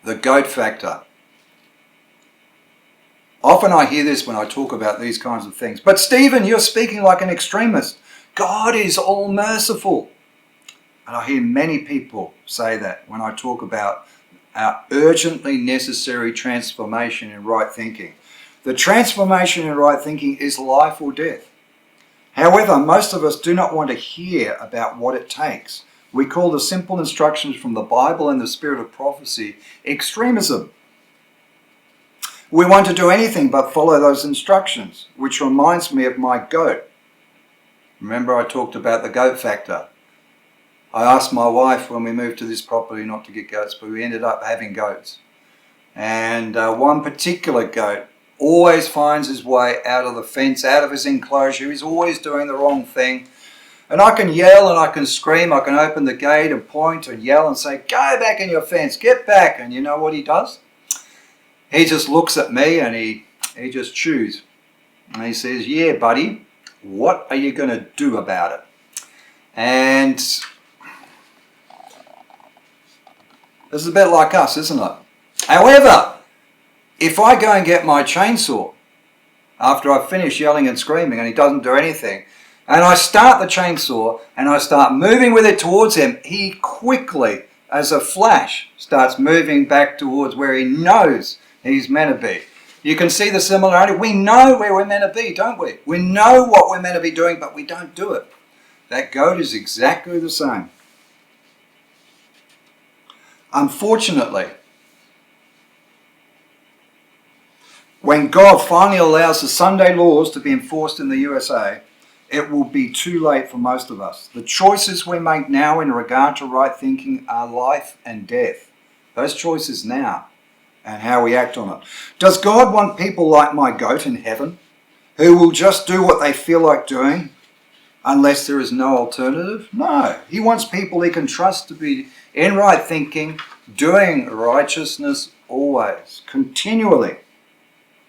The goat factor. Often I hear this when I talk about these kinds of things. But Stephen, you're speaking like an extremist. God is all merciful. And I hear many people say that when I talk about our urgently necessary transformation in right thinking. The transformation in right thinking is life or death. However, most of us do not want to hear about what it takes. We call the simple instructions from the Bible and the spirit of prophecy extremism. We want to do anything but follow those instructions, which reminds me of my goat. Remember I talked about the goat factor. I asked my wife when we moved to this property not to get goats, but we ended up having goats. And one particular goat always finds his way out of the fence, out of his enclosure. He's always doing the wrong thing. And I can yell and I can scream. I can open the gate and point and yell and say, go back in your fence, get back. And you know what he does? He just looks at me and he just chews. And he says, yeah, buddy, what are you going to do about it? And this is a bit like us, isn't it? However, if I go and get my chainsaw after I've finished yelling and screaming and he doesn't do anything, and I start the chainsaw and I start moving with it towards him, he quickly, as a flash, starts moving back towards where he knows he's meant to be. You can see the similarity. We know where we're meant to be, don't we? We know what we're meant to be doing, but we don't do it. That goat is exactly the same. Unfortunately, when God finally allows the Sunday laws to be enforced in the USA, it will be too late for most of us. The choices we make now in regard to right thinking are life and death. Those choices now and how we act on it. Does God want people like my goat in heaven who will just do what they feel like doing unless there is no alternative? No. He wants people he can trust to be in right thinking, doing righteousness always, continually.